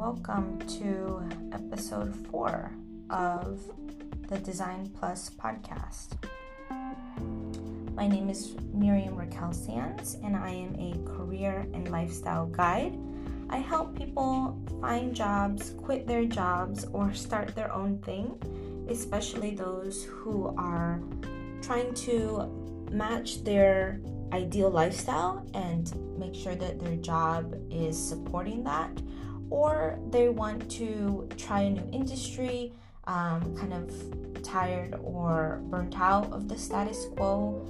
welcome to episode 4 of the Design Plus podcast. My name is Miriam Raquel Sands, and I am a career and lifestyle guide. I help people find jobs, quit their jobs, or start their own thing, especially those who are trying to match their ideal lifestyle and make sure that their job is supporting that, or they want to try a new industry, kind of tired or burnt out of the status quo,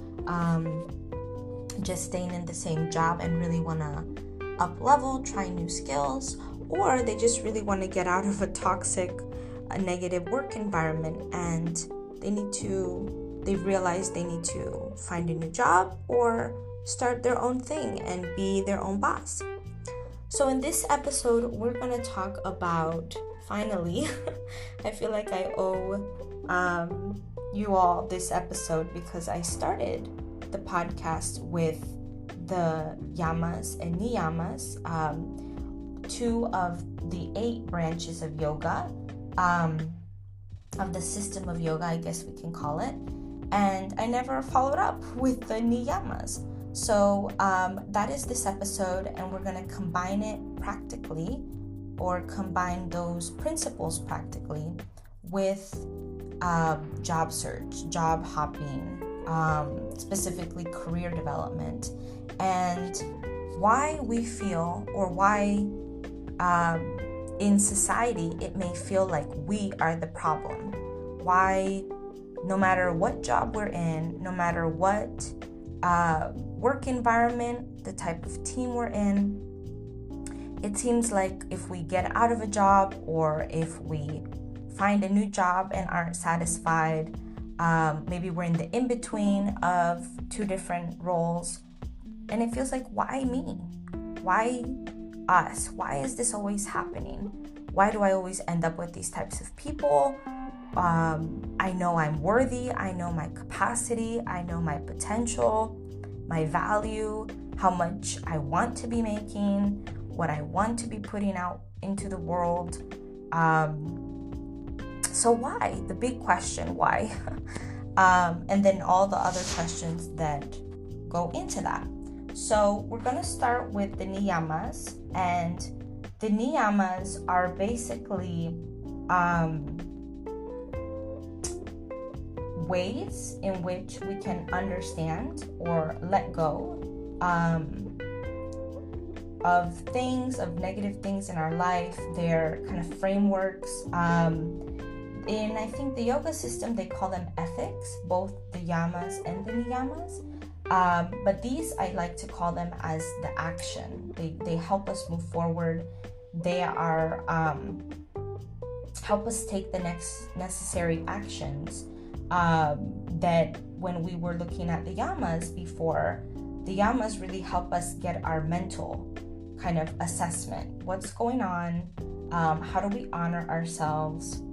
just staying in the same job and really want to up level, try new skills, or they just really want to get out of a toxic, negative work environment and they've realized they need to find a new job or start their own thing and be their own boss. So in this episode, we're going to talk about, finally, I feel like I owe you all this episode because I started the podcast with the yamas and niyamas, 2 of the 8 branches of yoga, of the system of yoga, I guess we can call it. And I never followed up with the niyamas. So that is this episode, and we're going to combine it practically, or combine those principles practically with job search, job hopping, specifically career development, and why we feel, or why in society it may feel like we are the problem. Why no matter what job we're in, no matter what work environment, the type of team we're in, it seems like if we get out of a job or if we find a new job and aren't satisfied, maybe we're in the in-between of 2 different roles, and it feels like, why me? Why us? Why is this always happening? Why do I always end up with these types of people? I know I'm worthy, I know my capacity, I know my potential, my value, how much I want to be making, what I want to be putting out into the world. So why? The big question, why? And then all the other questions that go into that. So we're going to start with the niyamas, and the niyamas are basically ways in which we can understand or let go of things, of negative things in our life. They're kind of frameworks. In, I think, the yoga system, they call them ethics, both the yamas and the niyamas. But these, I like to call them as the action. They help us move forward. They are help us take the next necessary actions. That when we were looking at the yamas before, the yamas really help us get our mental kind of assessment. What's going on? How do we honor ourselves?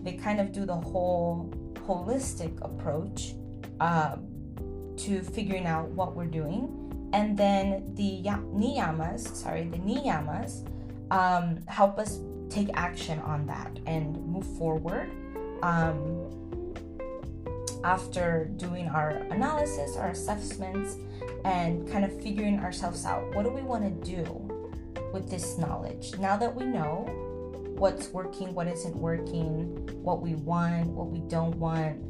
They kind of do the whole holistic approach to figuring out what we're doing. And then the niyamas help us take action on that and move forward. After doing our analysis, our assessments, and kind of figuring ourselves out, what do we want to do with this knowledge? Now that we know what's working, what isn't working, what we want, what we don't want,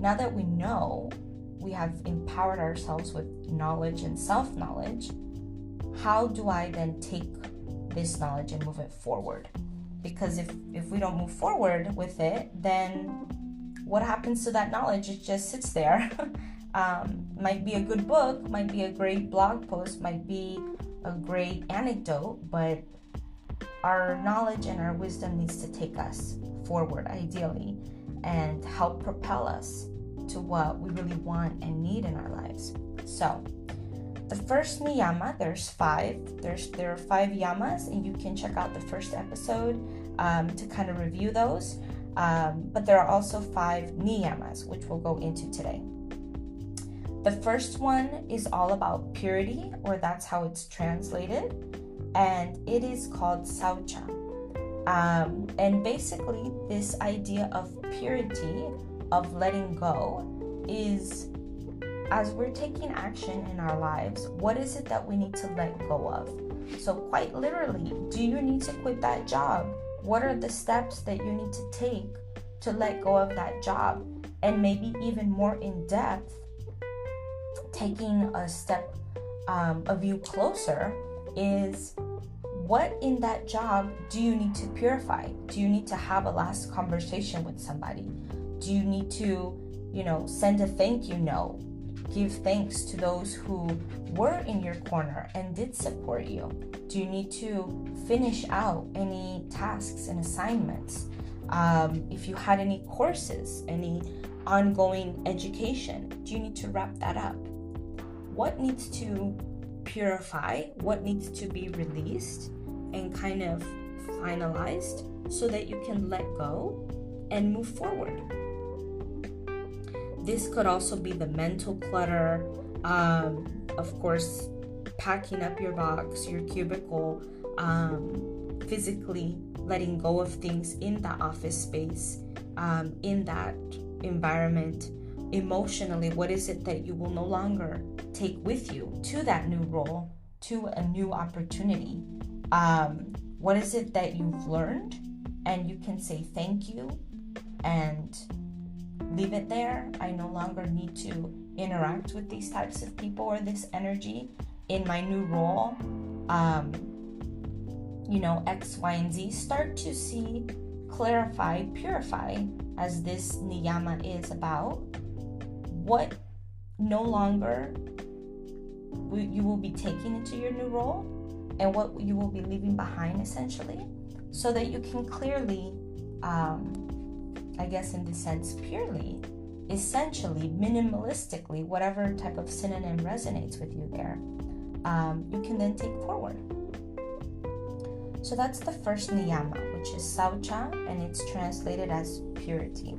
now that we know, we have empowered ourselves with knowledge and self-knowledge, how do I then take this knowledge and move it forward? Because if we don't move forward with it, then what happens to that knowledge? It just sits there. Might be a good book, might be a great blog post, might be a great anecdote, but our knowledge and our wisdom needs to take us forward, ideally, and help propel us to what we really want and need in our lives. So, the first niyama, there's 5. There are 5 yamas, and you can check out the first episode to kind of review those. But there are also 5 niyamas, which we'll go into today. The first one is all about purity, or that's how it's translated, and it is called saucha. And basically, this idea of purity, of letting go, is as we're taking action in our lives, what is it that we need to let go of? So quite literally, do you need to quit that job? What are the steps that you need to take to let go of that job? And maybe even more in depth, taking a step a view closer, is what in that job do you need to purify? Do you need to have a last conversation with somebody? Do you need to, send a thank you note? Give thanks to those who were in your corner and did support you? Do you need to finish out any tasks and assignments? If you had any courses, any ongoing education, do you need to wrap that up? What needs to purify? What needs to be released and kind of finalized so that you can let go and move forward? This could also be the mental clutter, of course, packing up your box, your cubicle, physically letting go of things in that office space, in that environment. Emotionally, what is it that you will no longer take with you to that new role, to a new opportunity? What is it that you've learned and you can say thank you and leave it there? I no longer need to interact with these types of people or this energy in my new role. X, Y, and Z. Start to see, clarify, purify, as this niyama is about, what no longer you will be taking into your new role and what you will be leaving behind, essentially, so that you can clearly, I guess in this sense, purely, essentially, minimalistically, whatever type of synonym resonates with you there, you can then take forward. So that's the first niyama, which is saucha, and it's translated as purity.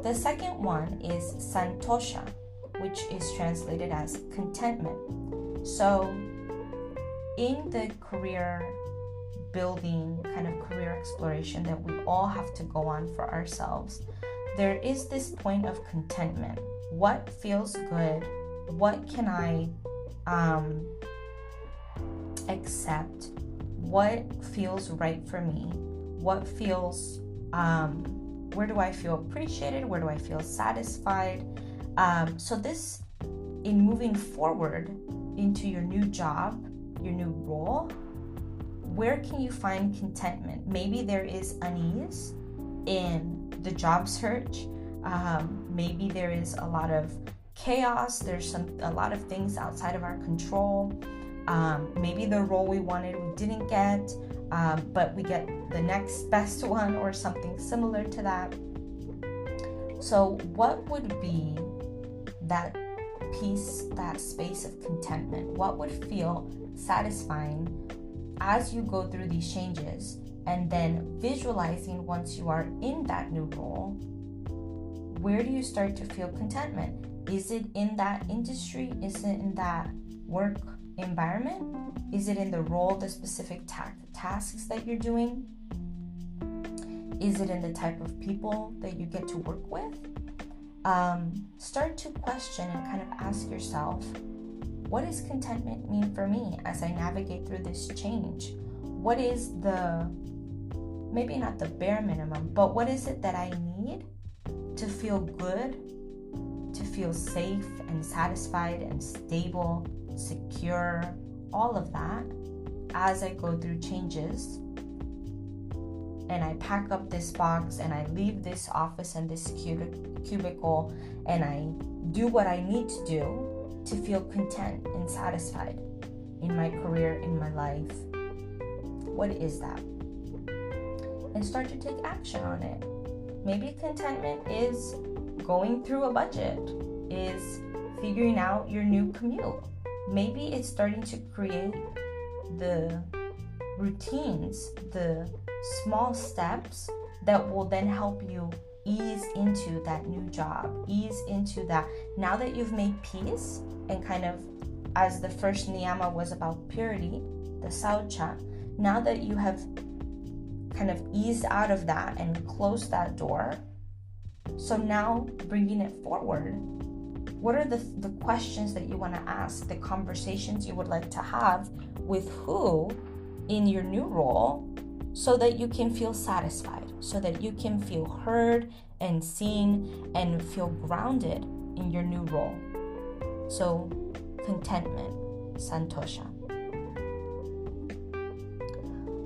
The second one is santosha, which is translated as contentment. So in the career building, kind of career exploration that we all have to go on for ourselves, there is this point of contentment. What feels good? What can I accept? What feels right for me? What feels, where do I feel appreciated? Where do I feel satisfied? So this, in moving forward into your new job, your new role, where can you find contentment? Maybe there is unease in the job search. Maybe there is a lot of chaos. There's a lot of things outside of our control. Maybe the role we wanted we didn't get, but we get the next best one or something similar to that. So what would be that peace, that space of contentment? What would feel satisfying as you go through these changes, and then visualizing once you are in that new role, where do you start to feel contentment? Is it in that industry? Is it in that work environment? Is it in the role, the specific tasks that you're doing? Is it in the type of people that you get to work with? Start to question and kind of ask yourself, what does contentment mean for me as I navigate through this change? What is maybe not the bare minimum, but what is it that I need to feel good, to feel safe and satisfied and stable, secure, all of that, as I go through changes and I pack up this box and I leave this office and this cubicle and I do what I need to do to feel content and satisfied in my career, in my life. What is that? And start to take action on it. Maybe contentment is going through a budget, is figuring out your new commute. Maybe it's starting to create the routines, the small steps that will then help you ease into that new job, ease into that. Now that you've made peace and kind of, as the first niyama was about purity, the saucha, now that you have kind of eased out of that and closed that door. So now bringing it forward, what are the questions that you want to ask, the conversations you would like to have with who in your new role, so that you can feel satisfied, so that you can feel heard and seen and feel grounded in your new role. So contentment, santosha.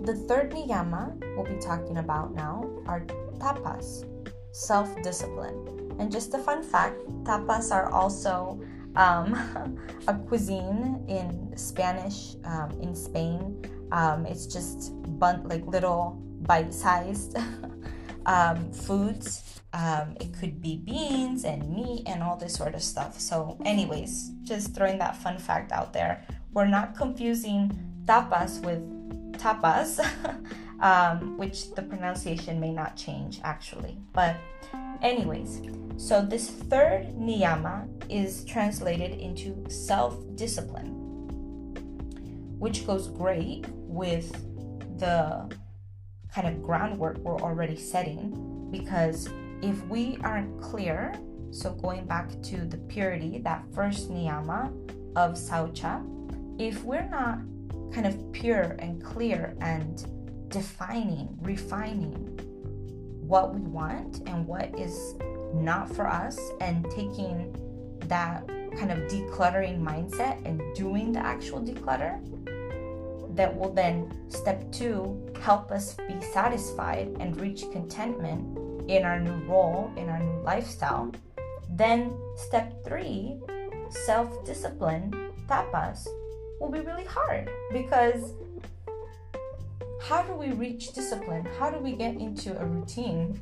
The third niyama we'll be talking about now are tapas, self-discipline. And just a fun fact, tapas are also a cuisine in Spanish, in Spain. It's just little bite-sized foods. It could be beans and meat and all this sort of stuff. So anyways, just throwing that fun fact out there. We're not confusing tapas with tapas, which the pronunciation may not change actually. But anyways, so this third niyama is translated into self-discipline, which goes great with the kind of groundwork we're already setting, because if we aren't clear, so going back to the purity, that first niyama of saucha, if we're not kind of pure and clear and defining, refining what we want and what is not for us, and taking that kind of decluttering mindset and doing the actual declutter, that will then, step 2, help us be satisfied and reach contentment in our new role, in our new lifestyle. Then step 3, self-discipline, tapas, will be really hard, because how do we reach discipline? How do we get into a routine,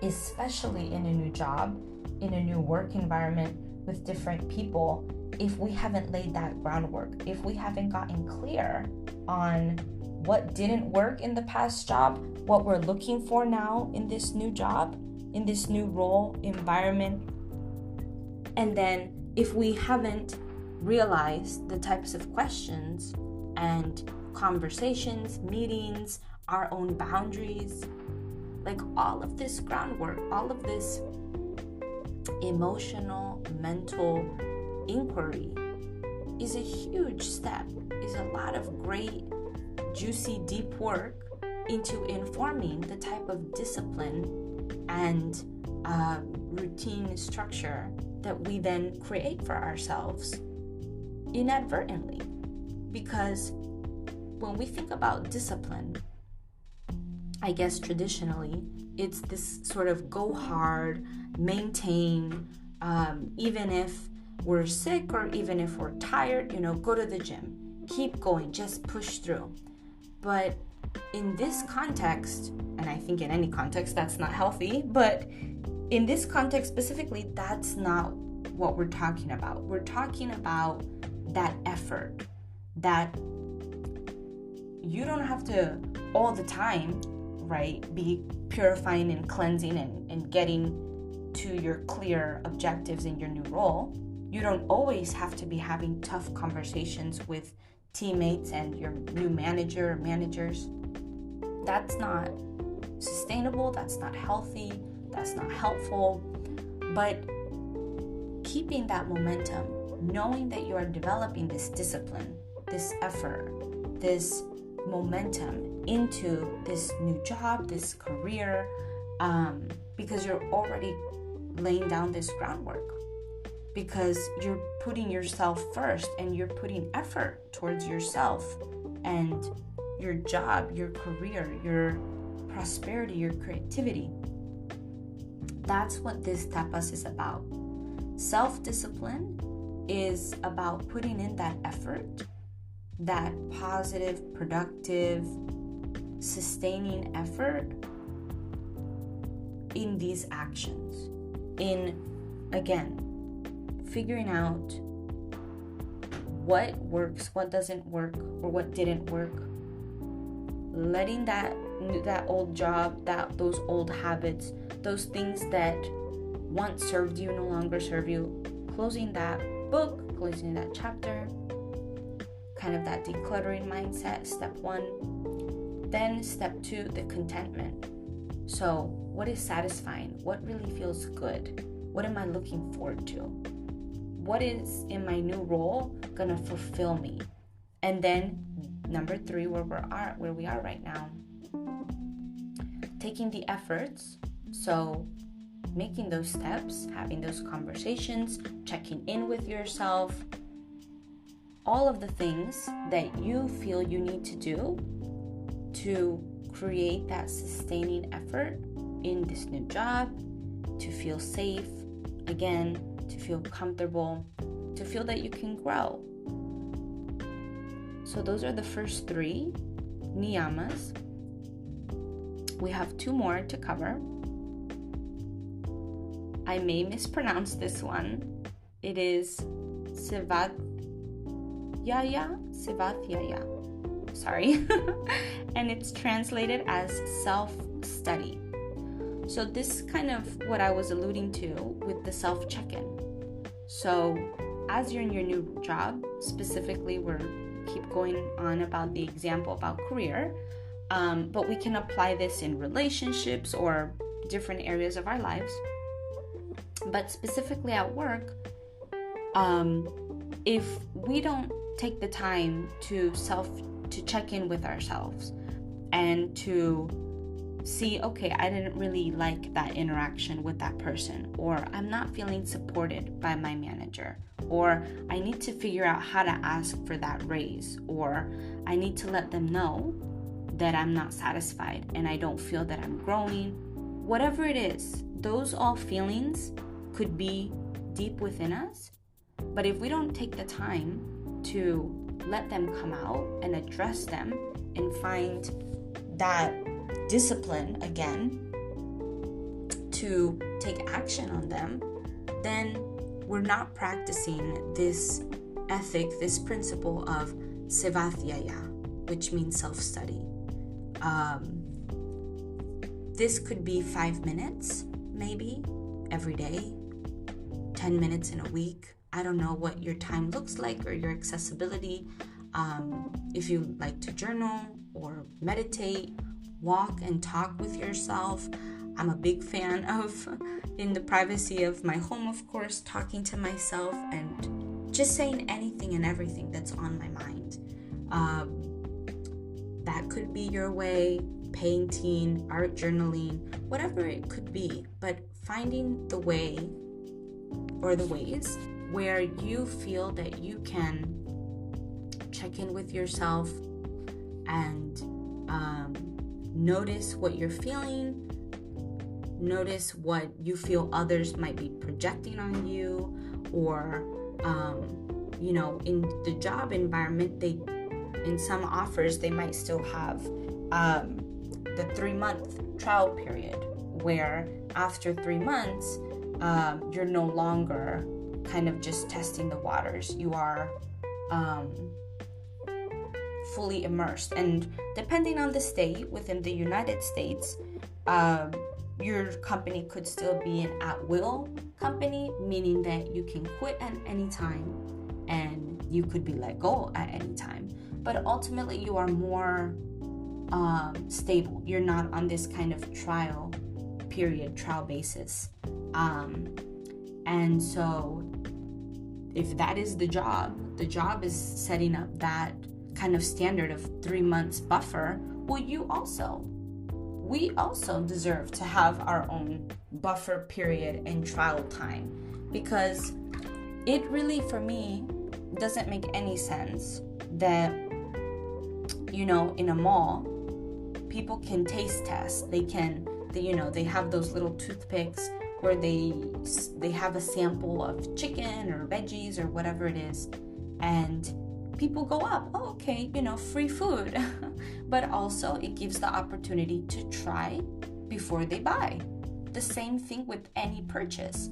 especially in a new job, in a new work environment with different people, if we haven't laid that groundwork, if we haven't gotten clear on what didn't work in the past job, what we're looking for now in this new job, in this new role, environment, and then if we haven't realized the types of questions and conversations, meetings, our own boundaries, like all of this groundwork, all of this emotional, mental inquiry is a huge step, is a lot of great, juicy, deep work into informing the type of discipline and routine structure that we then create for ourselves inadvertently. Because when we think about discipline, I guess traditionally, it's this sort of go hard, maintain, even if we're sick or even if we're tired, go to the gym, keep going, just push through. But in this context, and I think in any context that's not healthy, but in this context specifically, that's not what we're talking about. We're talking about that effort, that you don't have to all the time, right, be purifying and cleansing and getting to your clear objectives in your new role. You don't always have to be having tough conversations with teammates and your new manager or managers. That's not sustainable, that's not healthy, that's not helpful. But keeping that momentum, knowing that you are developing this discipline, this effort, this momentum into this new job, this career, because you're already laying down this groundwork, because you're putting yourself first and you're putting effort towards yourself and your job, your career, your prosperity, your creativity. That's what this tapas is about. Self-discipline is about putting in that effort, that positive, productive, sustaining effort in these actions. In, again, figuring out what works, what doesn't work, or what didn't work. Letting that old job, those old habits, those things that once served you no longer serve you, closing that book, closing that chapter, kind of that decluttering mindset, step 1. Then step 2, the contentment. So what is satisfying? What really feels good? What am I looking forward to? What is in my new role gonna fulfill me? And then number 3, where we are right now, taking the efforts. So making those steps, having those conversations, checking in with yourself, all of the things that you feel you need to do to create that sustaining effort in this new job, to feel safe, again, to feel comfortable, to feel that you can grow. So those are the first 3 niyamas. We have 2 more to cover. I may mispronounce this one. It is Sivathya. Sorry. And it's translated as self-study. So this is kind of what I was alluding to with the self-check-in. So as you're in your new job, specifically we're keep going on about the example about career, but we can apply this in relationships or different areas of our lives. But specifically at work, if we don't take the time to check in with ourselves and to see, okay, I didn't really like that interaction with that person, or I'm not feeling supported by my manager, or I need to figure out how to ask for that raise, or I need to let them know that I'm not satisfied and I don't feel that I'm growing. Whatever it is, those all feelings could be deep within us, but if we don't take the time to let them come out and address them and find that discipline again to take action on them, then we're not practicing this ethic, this principle of Sivathya, which means self-study. This could be 5 minutes, maybe, every day, 10 minutes in a week. I don't know what your time looks like or your accessibility. If you like to journal or meditate, walk and talk with yourself. I'm a big fan of, in the privacy of my home, of course, talking to myself and just saying anything and everything that's on my mind. That could be your way, painting, art journaling, whatever it could be, but finding the way or the ways where you feel that you can check in with yourself and notice what you're feeling, notice what you feel others might be projecting on you, or in the job environment, in some offers they might still have the 3-month trial period, where after 3 months you're no longer kind of just testing the waters. You are fully immersed, and depending on the state within the United States, your company could still be an at-will company, meaning that you can quit at any time and you could be let go at any time. But ultimately, you are more stable. You're not on this kind of trial basis. And so if that is the job is setting up that kind of standard of 3 months buffer. Well, we also deserve to have our own buffer period and trial time, because it really, for me, doesn't make any sense that, in a mall, people can taste test. They have those little toothpicks where they have a sample of chicken or veggies or whatever it is, and people go up, oh, okay, free food. But also it gives the opportunity to try before they buy. The same thing with any purchase.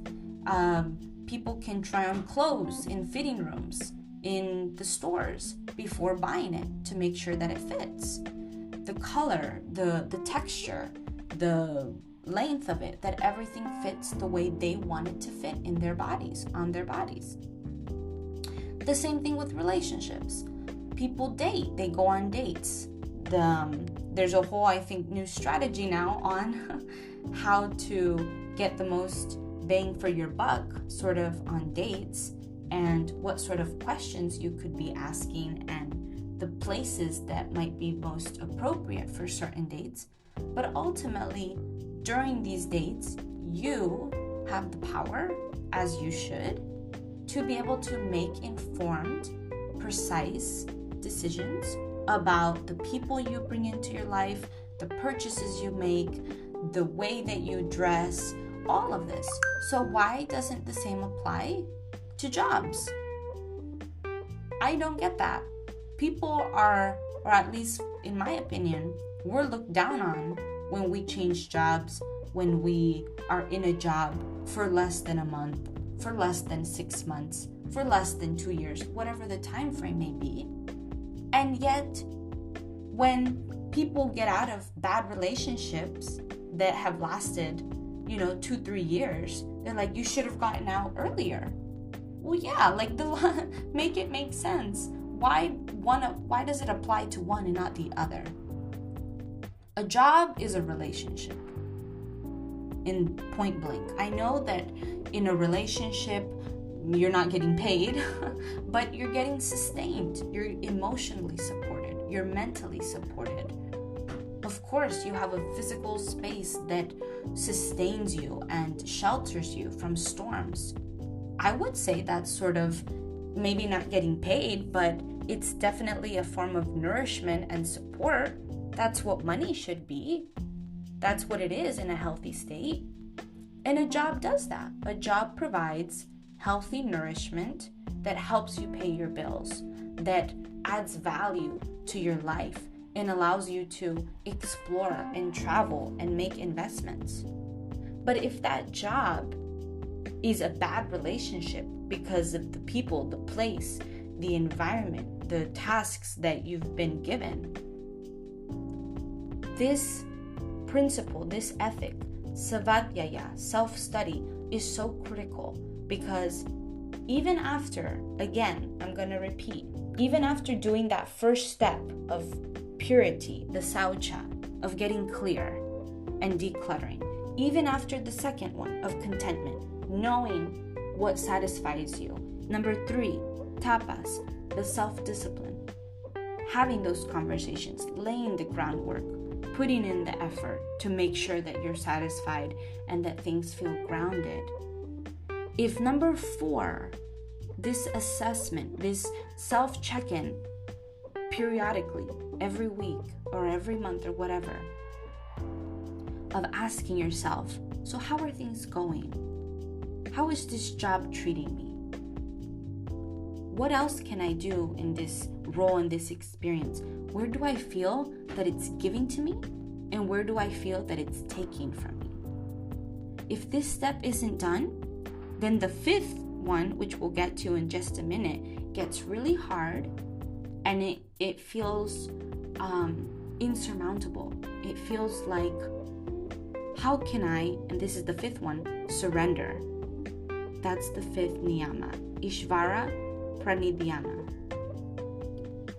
People can try on clothes in fitting rooms in the stores before buying it to make sure that it fits. The color, the texture, the length of it, that everything fits the way they want it to fit in their bodies, on their bodies. The same thing with relationships. People date, they go on dates. there's a whole, I think, new strategy now on how to get the most bang for your buck sort of on dates, and what sort of questions you could be asking, and the places that might be most appropriate for certain dates. But ultimately, during these dates, you have the power, as you should, to be able to make informed, precise decisions about the people you bring into your life, the purchases you make, the way that you dress, all of this. So why doesn't the same apply to jobs? I don't get that. People are, or at least in my opinion, we're looked down on when we change jobs, when we are in a job for less than a month, for less than 6 months, for less than 2 years, whatever the time frame may be. And yet, when people get out of bad relationships that have lasted, 2-3 years, they're like, you should have gotten out earlier. Well, yeah, like make it make sense. Why does it apply to one and not the other? A job is a relationship. In point blank. I know that in a relationship, you're not getting paid, but you're getting sustained. You're emotionally supported. You're mentally supported. Of course, you have a physical space that sustains you and shelters you from storms. I would say that's sort of maybe not getting paid, but it's definitely a form of nourishment and support. That's what money should be. That's what it is in a healthy state. And a job does that. A job provides healthy nourishment that helps you pay your bills, that adds value to your life and allows you to explore and travel and make investments. But if that job is a bad relationship because of the people, the place, the environment, the tasks that you've been given, this principle, this ethic, svadhyaya, self-study, is so critical, because even after, again, I'm going to repeat, even after doing that first step of purity, the saucha, of getting clear and decluttering, even after the second one of contentment, knowing what satisfies you. Number 3, tapas, the self-discipline, having those conversations, laying the groundwork, putting in the effort to make sure that you're satisfied and that things feel grounded. If number 4, this assessment, this self-check-in periodically, every week or every month or whatever, of asking yourself, so how are things going? How is this job treating me? What else can I do in this role, in this experience? Where do I feel that it's giving to me? And where do I feel that it's taking from me? If this step isn't done, then the 5th one, which we'll get to in just a minute, gets really hard, and it feels insurmountable. It feels like, how can I, and this is the 5th one, surrender. That's the 5th niyama, Ishvara Pranidhyana.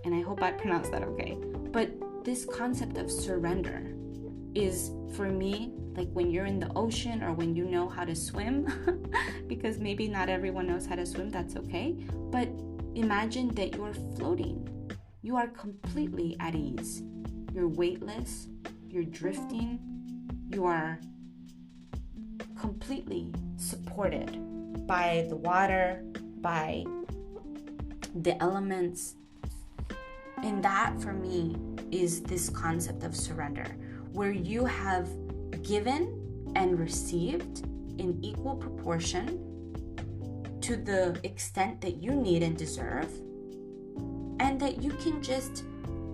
And I hope I pronounced that okay. But this concept of surrender is, for me, like when you're in the ocean or when you know how to swim, because maybe not everyone knows how to swim, that's okay. But imagine that you're floating. You are completely at ease. You're weightless. You're drifting. You are completely supported by the water, by the elements. And that, for me, is this concept of surrender, where you have given and received in equal proportion to the extent that you need and deserve, and that you can just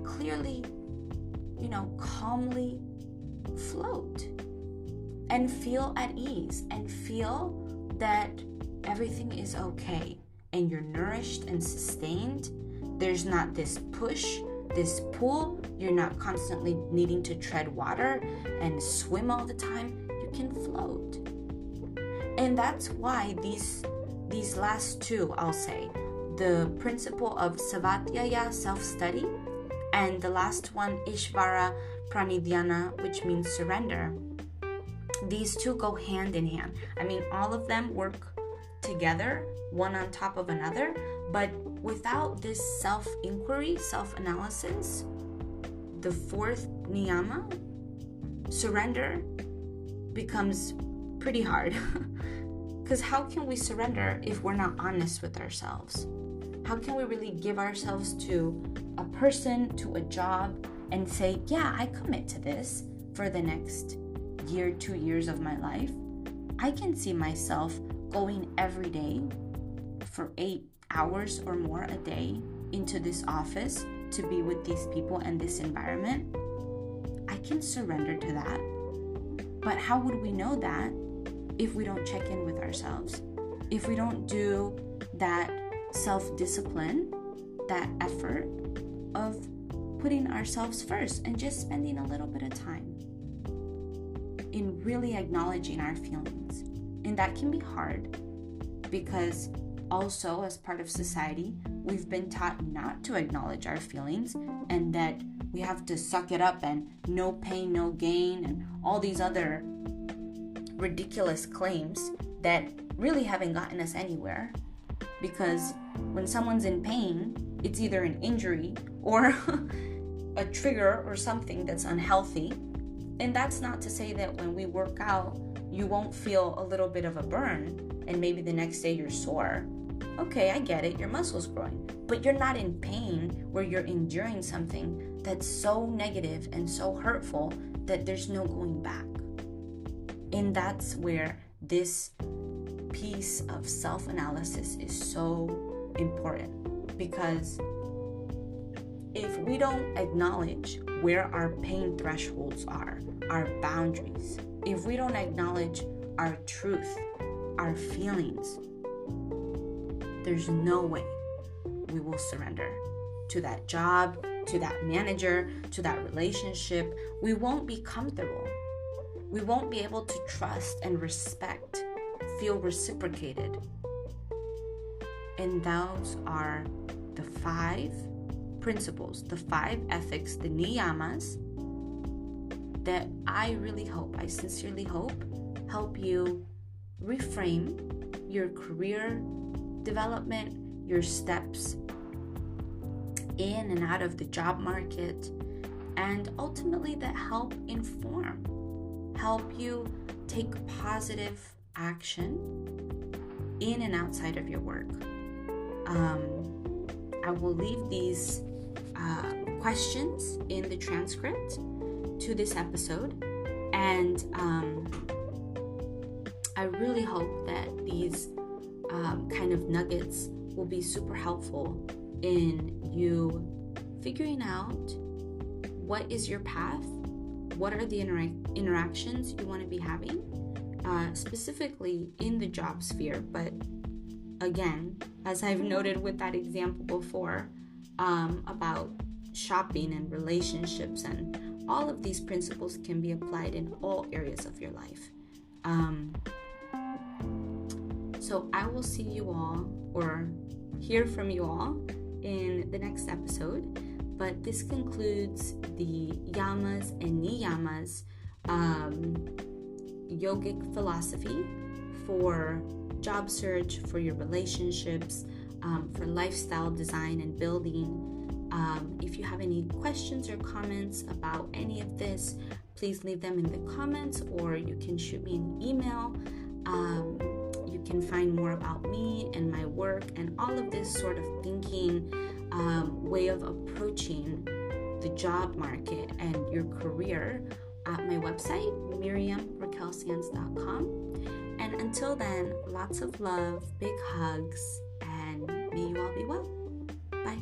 clearly, calmly float and feel at ease and feel that everything is okay and you're nourished and sustained. There's not this push, this pull. You're not constantly needing to tread water and swim all the time. You can float. And that's why these last two, I'll say, the principle of svadhyaya, self-study, And the last one, Ishvara Pranidhyana, which means surrender. These two go hand in hand. I mean, all of them work together, one on top of another, but without this self-inquiry, self-analysis, the fourth niyama, surrender, becomes pretty hard. Because how can we surrender if we're not honest with ourselves? How can we really give ourselves to a person, to a job, and say, yeah, I commit to this for the next year, 2 years of my life? I can see myself going every day for 8 hours or more a day into this office to be with these people and this environment. I can surrender to that. But how would we know that if we don't check in with ourselves? If we don't do that self-discipline, that effort of putting ourselves first and just spending a little bit of time in really acknowledging our feelings. And that can be hard because also as part of society, we've been taught not to acknowledge our feelings and that we have to suck it up and no pain, no gain, and all these other ridiculous claims that really haven't gotten us anywhere. Because when someone's in pain, it's either an injury or a trigger or something that's unhealthy. And that's not to say that when we work out, you won't feel a little bit of a burn and maybe the next day you're sore. Okay, I get it, your muscle's growing. But you're not in pain where you're enduring something that's so negative and so hurtful that there's no going back. And that's where this piece of self-analysis is so important, because if we don't acknowledge where our pain thresholds are, our boundaries, if we don't acknowledge our truth, our feelings, there's no way we will surrender to that job, to that manager, to that relationship. We won't be comfortable. We won't be able to trust and respect, feel reciprocated. And those are the 5 principles, the 5 ethics, the niyamas, that I really hope, I sincerely hope, help you reframe your career development, your steps in and out of the job market, and ultimately that help you take positive action in and outside of your work. I will leave these questions in the transcript to this episode, and I really hope that these kind of nuggets will be super helpful in you figuring out what is your path, what are the interactions you want to be having, specifically in the job sphere. But again, as I've noted with that example before, about shopping and relationships, and all of these principles can be applied in all areas of your life. So I will see you all, or hear from you all, in the next episode. But this concludes the yamas and niyamas yogic philosophy for job search, for your relationships, for lifestyle design and building. If you have any questions or comments about any of this, please leave them in the comments, or you can shoot me an email. You can find more about me and my work and all of this sort of thinking, way of approaching the job market and your career at my website, miriamraquelsands.com. And until then, lots of love, big hugs, and may you all be well. Bye.